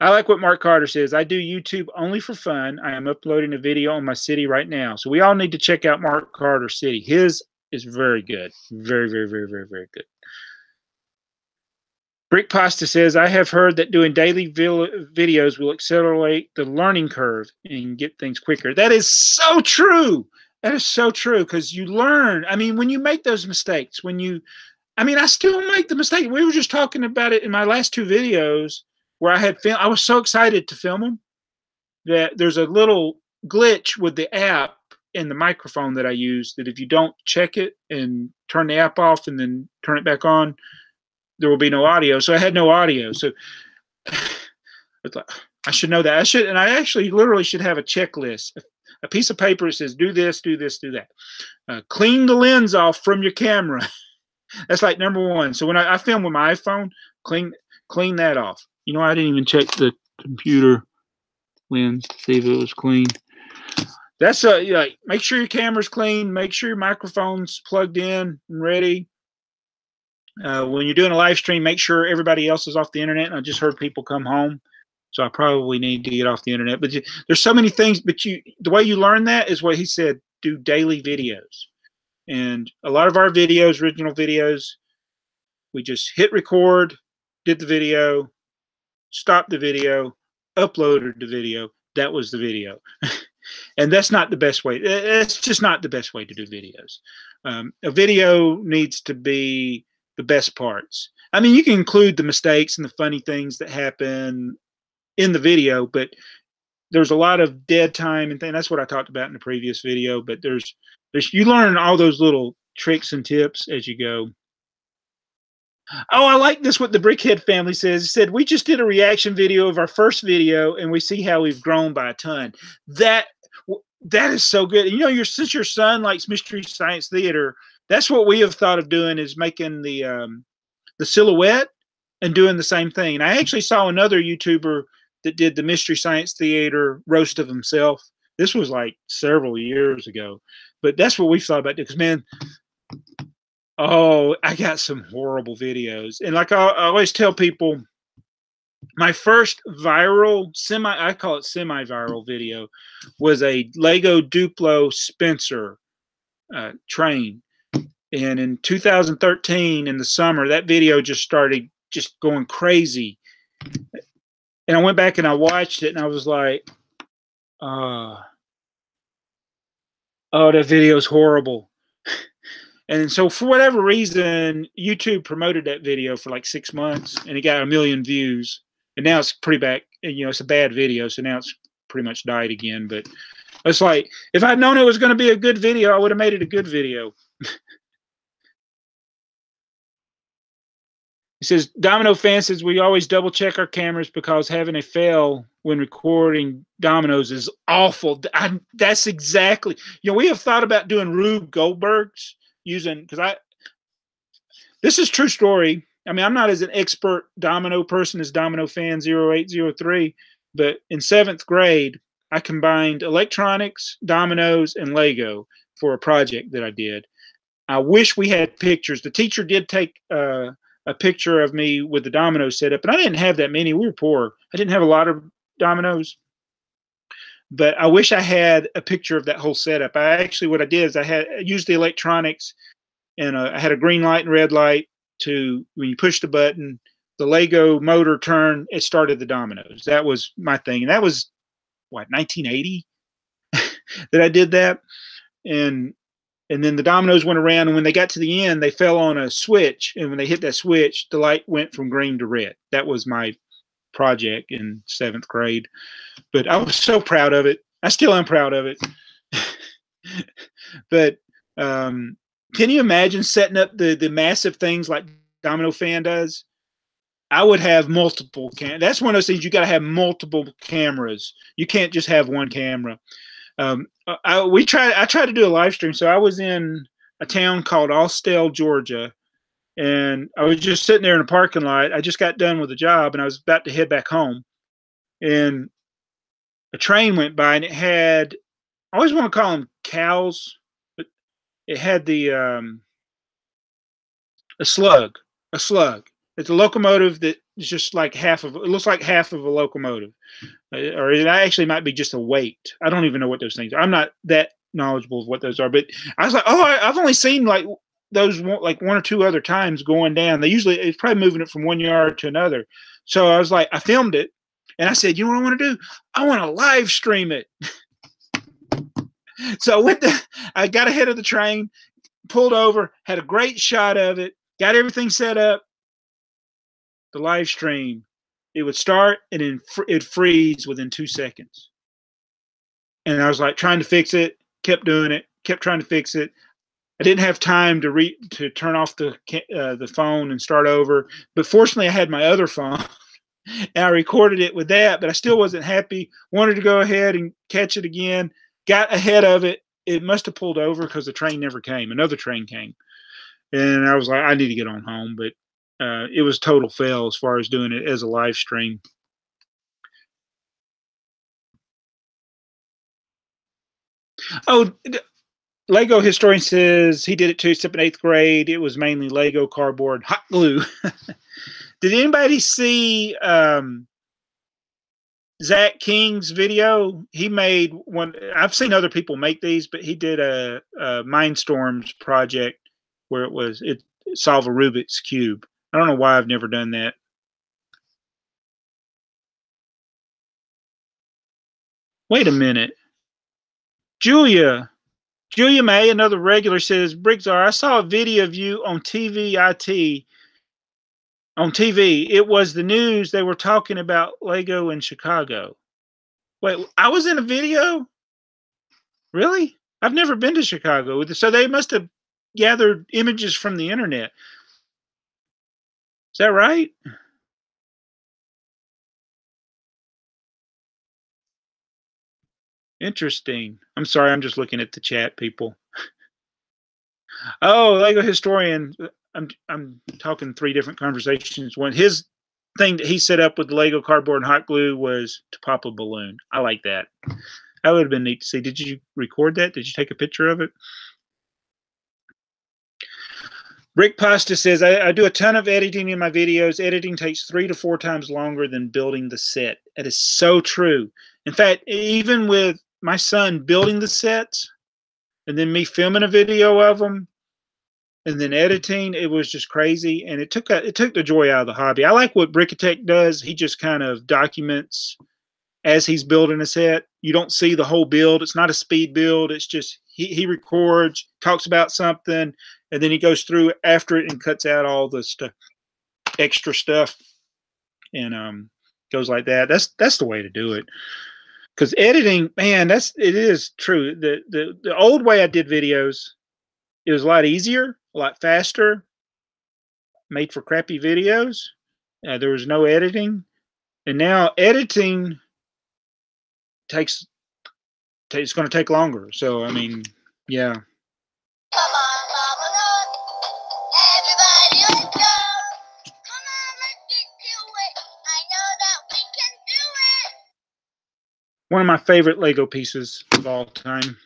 S1: I like what Mark Carter says. I do YouTube only for fun. I am uploading a video on my city right now. So we all need to check out Mark Carter's city. His is very good. Very, very, very, very, very good. Brick Pasta says, I have heard that doing daily videos will accelerate the learning curve and get things quicker. That is so true. That is so true, because you learn. I mean, when you make those mistakes, I still make the mistake. We were just talking about it in my last two videos where I was so excited to film them that there's a little glitch with the app and the microphone that I use, that if you don't check it and turn the app off and then turn it back on, there will be no audio. So I had no audio. So it's like, I should know that. And I actually literally should have a checklist, a piece of paper that says, do this, do this, do that. Clean the lens off from your camera. That's like number one. So when I film with my iPhone, clean that off. I didn't even check the computer lens to see if it was clean. That's make sure your camera's clean. Make sure your microphone's plugged in and ready. When you're doing a live stream, make sure everybody else is off the internet. And I just heard people come home, so I probably need to get off the internet. But there's so many things. But the way you learn that is what he said: do daily videos. And a lot of our videos, original videos, we just hit record, did the video, stopped the video, uploaded the video. That was the video. And that's not the best way. It's just not the best way to do videos. A video needs to be the best parts. I mean, you can include the mistakes and the funny things that happen in the video, but there's a lot of dead time and that's what I talked about in the previous video. But you learn all those little tricks and tips as you go. Oh, I like this, what the Brickhead family says. It said, we just did a reaction video of our first video, and we see how we've grown by a ton. That is so good. Since your son likes Mystery Science Theater, that's what we have thought of doing, is making the silhouette and doing the same thing. And I actually saw another YouTuber that did the Mystery Science Theater roast of himself. This was like several years ago. But that's what we thought about, because, man, I got some horrible videos. And like I always tell people, my first viral, I call it semi-viral video, was a Lego Duplo Spencer train. And in 2013, in the summer, that video just started just going crazy. And I went back and I watched it, and I was like, Oh, that video is horrible. And so for whatever reason, YouTube promoted that video for like 6 months, and it got 1 million views. And now it's pretty back. You know, it's a bad video, so now it's pretty much died again. But it's like, if I'd known it was going to be a good video, I would have made it a good video. He says, Domino fan says, we always double check our cameras because having a fail when recording dominoes is awful. That's exactly, you know, we have thought about doing Rube Goldberg's using, because this is true story. I mean, I'm not as an expert domino person as Domino Fan 0803, but in 7th grade, I combined electronics, dominoes, and Lego for a project that I did. I wish we had pictures. The teacher did take a picture of me with the domino setup, and I didn't have that many. We were poor. I didn't have a lot of dominoes, but I wish I had a picture of that whole setup. What I did is I used the electronics, and I had a green light and red light to, when you push the button, the Lego motor turned, it started the dominoes. That was my thing. And that was, what, 1980 that I did that. And then the dominoes went around, and when they got to the end, they fell on a switch. And when they hit that switch, the light went from green to red. That was my project in 7th grade. But I was so proud of it. I still am proud of it. But can you imagine setting up the massive things like Domino Fan does? I would have multiple that's one of those things, you got to have multiple cameras. You can't just have one camera. I tried to do a live stream. So I was in a town called Austell, Georgia, and I was just sitting there in a parking lot. I just got done with the job, and I was about to head back home, and a train went by, and it had, I always want to call them cows, but it had the a slug. It's a locomotive that is just like it looks like half of a locomotive. Or it actually might be just a weight. I don't even know what those things are. I'm not that knowledgeable of what those are, but I was like, oh, I've only seen like those like 1 or 2 other times going down. It's probably moving it from one yard to another. So I was like, I filmed it, and I said, you know what I want to do? I want to live stream it. So I got ahead of the train, pulled over, had a great shot of it, got everything set up. The live stream, it would start, and then it'd freeze within 2 seconds. And I was like trying to fix it, kept doing it, kept trying to fix it. I didn't have time to turn off the phone and start over. But fortunately, I had my other phone, and I recorded it with that. But I still wasn't happy. Wanted to go ahead and catch it again. Got ahead of it. It must have pulled over because the train never came. Another train came, and I was like, I need to get on home. But it was total fail as far as doing it as a live stream. Oh, Lego historian says he did it too, except in 8th grade. It was mainly Lego, cardboard, hot glue. Did anybody see Zach King's video? He made one. I've seen other people make these, but he did a Mindstorms project where it solve a Rubik's Cube. I don't know why I've never done that. Wait a minute. Julia May, another regular, says, BrickTsar, I saw a video of you on TV. It was the news. They were talking about Lego in Chicago. Wait, I was in a video? Really? I've never been to Chicago. So they must have gathered images from the internet. Is that right? Interesting. I'm sorry, I'm just looking at the chat, people. Oh, Lego historian. I'm talking 3 different conversations. One, his thing that he set up with the Lego cardboard and hot glue was to pop a balloon. I like that. That would have been neat to see. Did you record that? Did you take a picture of it? Rick Pasta says, I do a ton of editing in my videos. Editing takes 3 to 4 times longer than building the set. That is so true. In fact, even with my son building the sets and then me filming a video of them and then editing, it was just crazy. And it took the joy out of the hobby. I like what BrickTsar does. He just kind of documents as he's building a set. You don't see the whole build. It's not a speed build. It's just he records, talks about something, and then he goes through after it and cuts out all the stuff, extra stuff, and goes like that. That's the way to do it. Because editing, man, it is true. The old way I did videos, it was a lot easier, a lot faster, made for crappy videos. There was no editing, and now editing it's going to take longer. So I mean, yeah.
S2: Come on, Mama Nut. Everybody, let's go. Come on, let's get to it. I know that we can do it.
S1: One of my favorite Lego pieces of all time.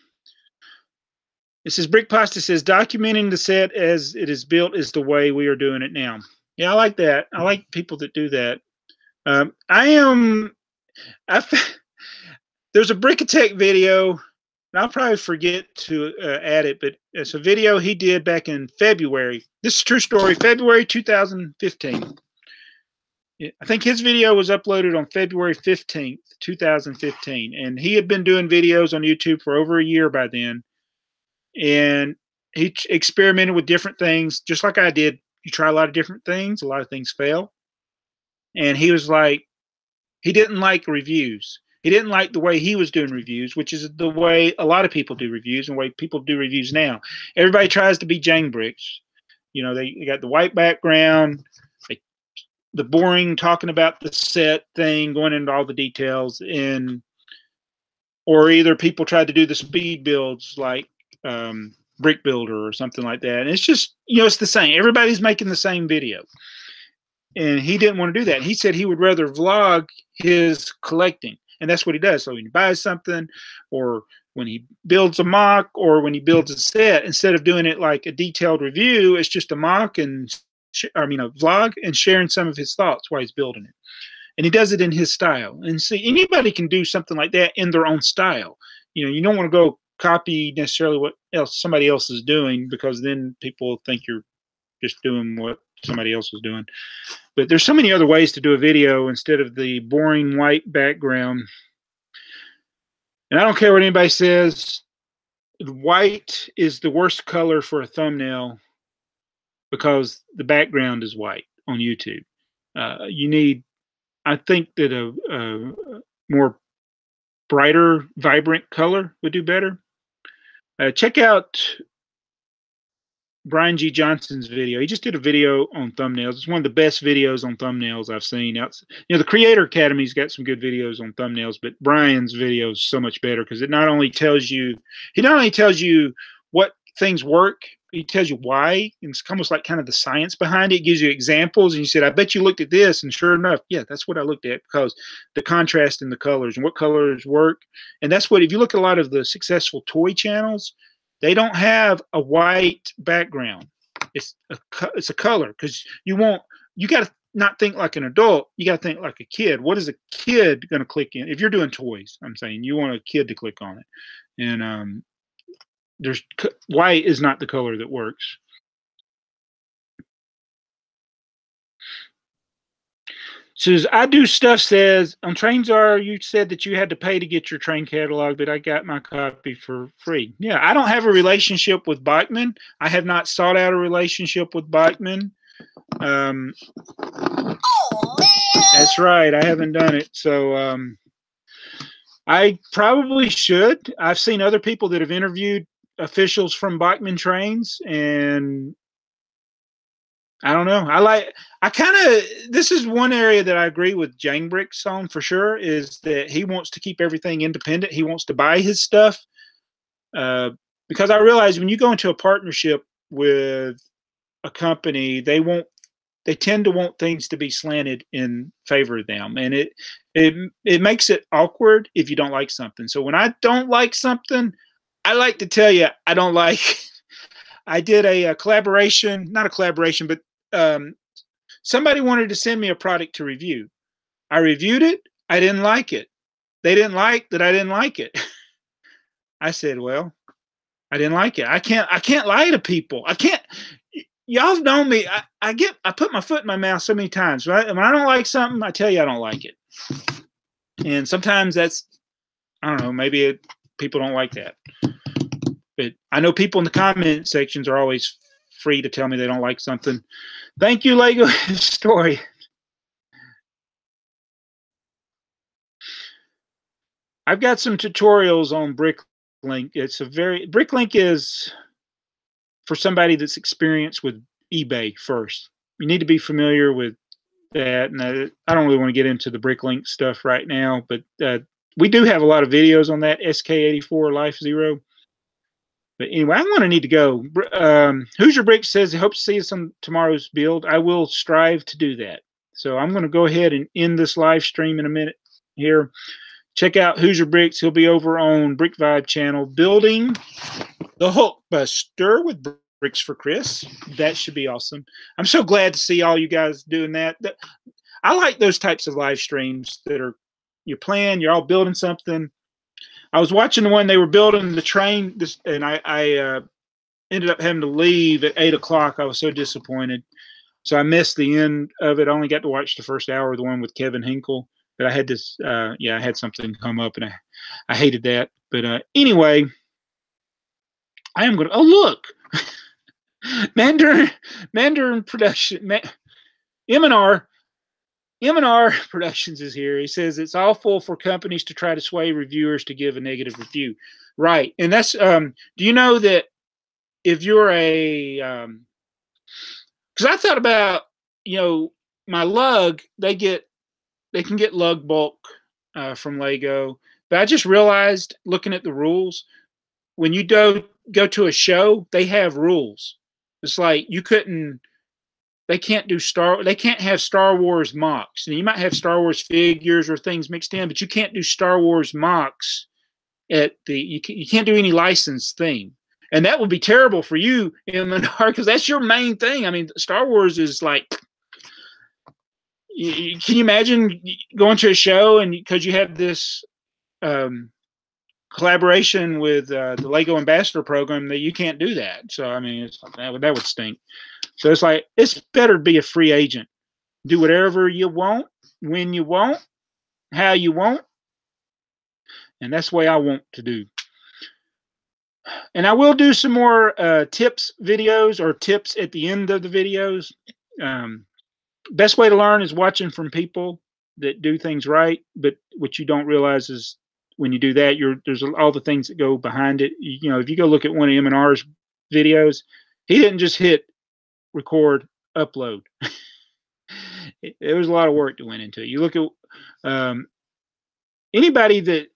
S1: It says, Brick Pasta says, documenting the set as it is built is the way we are doing it now. Yeah, I like that. I like people that do that. There's a Brickatech video, and I'll probably forget to add it, but it's a video he did back in February. This is a true story, February 2015. I think his video was uploaded on February 15th, 2015, and he had been doing videos on YouTube for over a year by then. And he experimented with different things, just like I did. You try a lot of different things, a lot of things fail. And he was like, he didn't like reviews. He didn't like the way he was doing reviews, which is the way a lot of people do reviews and the way people do reviews now. Everybody tries to be JagsMartin. You know, they got the white background, the boring talking about the set thing, going into all the details, or either people tried to do the speed builds like Brick Builder or something like that. And it's just, it's the same. Everybody's making the same video. And he didn't want to do that. He said he would rather vlog his collecting. And that's what he does. So when he buys something, or when he builds a mock, or when he builds a set, instead of doing it like a detailed review, it's just a mock and a vlog and sharing some of his thoughts while he's building it. And he does it in his style. And see, anybody can do something like that in their own style. You don't want to go copy necessarily what somebody else is doing, because then people think you're just doing what somebody else is doing. But there's so many other ways to do a video instead of the boring white background. And I don't care what anybody says, white is the worst color for a thumbnail because the background is white on YouTube. You need, I think that a more brighter, vibrant color would do better. Check out Brian G. Johnson's video. He just did a video on thumbnails. It's one of the best videos on thumbnails I've seen. The Creator Academy's got some good videos on thumbnails, but Brian's video is so much better because it not only tells you what things work, he tells you why. And it's almost like kind of the science behind it. It gives you examples, and you said, I bet you looked at this, and sure enough, yeah, that's what I looked at, because the contrast in the colors and what colors work. And that's what, if you look at a lot of the successful toy channels, they don't have a white background. It's a color, because you got to not think like an adult. You got to think like a kid. What is a kid going to click in? If you're doing toys, I'm saying you want a kid to click on it. And white is not the color that works. Says, I do stuff, says, on TrainTsar, you said that you had to pay to get your train catalog, but I got my copy for free. Yeah, I don't have a relationship with Bachman. I have not sought out a relationship with Bachman.
S2: Oh, man.
S1: That's right. I haven't done it. So I probably should. I've seen other people that have interviewed officials from Bachman Trains, and I don't know. This is one area that I agree with JagsMartin on for sure, is that he wants to keep everything independent. He wants to buy his stuff because I realize when you go into a partnership with a company, they tend to want things to be slanted in favor of them. And it makes it awkward if you don't like something. So when I don't like something, I like to tell you I don't like. I did a collaboration, not a collaboration, but somebody wanted to send me a product to review. I reviewed it. I didn't like it. They didn't like that I didn't like it. I said, well, I didn't like it. I can't lie to people. I can't. Y'all know me. I put my foot in my mouth so many times. Right? When I don't like something, I tell you I don't like it. And sometimes that's, I don't know, maybe people don't like that. But I know people in the comment sections are always free to tell me they don't like something. Thank you, Lego Story. I've got some tutorials on Bricklink. Bricklink is for somebody that's experienced with eBay first. You need to be familiar with that. And I don't really want to get into the Bricklink stuff right now, but we do have a lot of videos on that, SK84 Life Zero. But anyway, I'm going to need to go. Who's Your Brick says he hopes to see us on tomorrow's build. I will strive to do that. So I'm going to go ahead and end this live stream in a minute here. Check out Who's Your Bricks. He'll be over on Brick Vibe channel building the Hulkbuster with Bricks for Chris. That should be awesome. I'm so glad to see all you guys doing that. I like those types of live streams that are you're playing, you're all building something. I was watching the one they were building the train, and I ended up having to leave at 8 o'clock. I was so disappointed. So I missed the end of it. I only got to watch the first hour of the one with Kevin Hinkle. But I had this, I had something come up, and I hated that. But anyway, I am going to, oh, look. Mandarin Production, M&R Productions is here. He says it's awful for companies to try to sway reviewers to give a negative review. Right. And that's, do you know that if you're a, because I thought about, my lug, they can get lug bulk from Lego. But I just realized, looking at the rules, when you go to a show, they have rules. It's like they can't have Star Wars mocks. And you might have Star Wars figures or things mixed in, but you can't do Star Wars mocks you can't do any licensed thing. And that would be terrible for you, M&R, because that's your main thing. I mean, Star Wars is like, can you imagine going to a show and because you have this collaboration with the Lego Ambassador Program that you can't do that? So I mean, that would stink. So it's like it's better to be a free agent. Do whatever you want, when you want, how you want, and that's the way I want to do. And I will do some more tips videos or tips at the end of the videos. Best way to learn is watching from people that do things right. But what you don't realize is when you do that, there's all the things that go behind it. If you go look at one of M&R's videos, he didn't just hit record, upload. There was a lot of work that went into it. You look at anybody that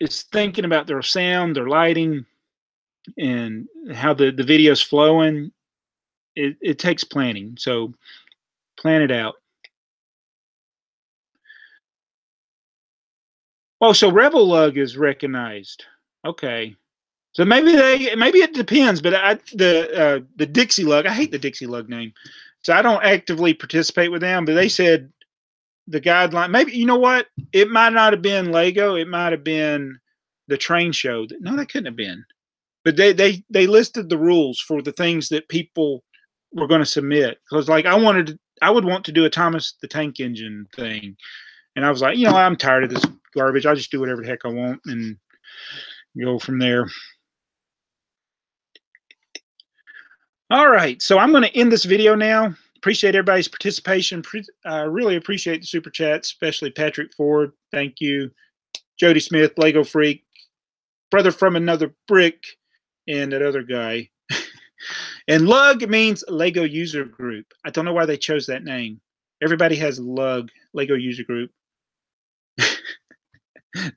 S1: is thinking about their sound, their lighting, and how the video's flowing. It takes planning, so plan it out. Oh, so Rebel Lug is recognized. Okay, so maybe it depends, but the Dixie Lug, I hate the Dixie Lug name, so I don't actively participate with them. But they said the guideline. Maybe you know what? It might not have been Lego. It might have been the train show. No, that couldn't have been. But they listed the rules for the things that people were going to submit, because like I would want to do a Thomas the Tank Engine thing, and I was like, I'm tired of this garbage. I'll just do whatever the heck I want and go from there. All right, so I'm going to end this video now. Appreciate everybody's participation. I really appreciate the super chat, especially Patrick Ford. Thank you. Jody Smith, Lego Freak, Brother from Another Brick, and that other guy. And Lug means Lego User Group. I don't know why they chose that name. Everybody has Lug, Lego User Group.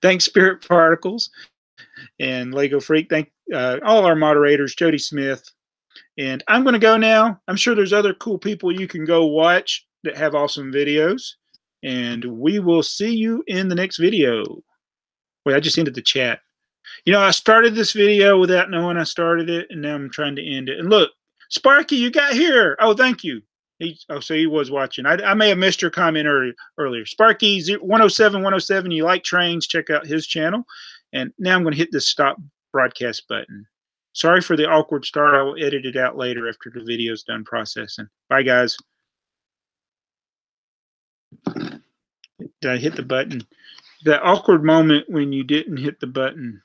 S1: Thanks, Spirit Particles and Lego Freak. Thank all our moderators, Jody Smith. And I'm going to go now. I'm sure there's other cool people you can go watch that have awesome videos. And we will see you in the next video. Wait, I just ended the chat. I started this video without knowing I started it, and now I'm trying to end it. And look, Sparky, you got here. Oh, thank you. So he was watching. I may have missed your comment earlier. Sparky 107, you like trains, check out his channel. And now I'm going to hit this stop broadcast button. Sorry for the awkward start. I will edit it out later after the video's done processing. Bye, guys. Did I hit the button? That awkward moment when you didn't hit the button.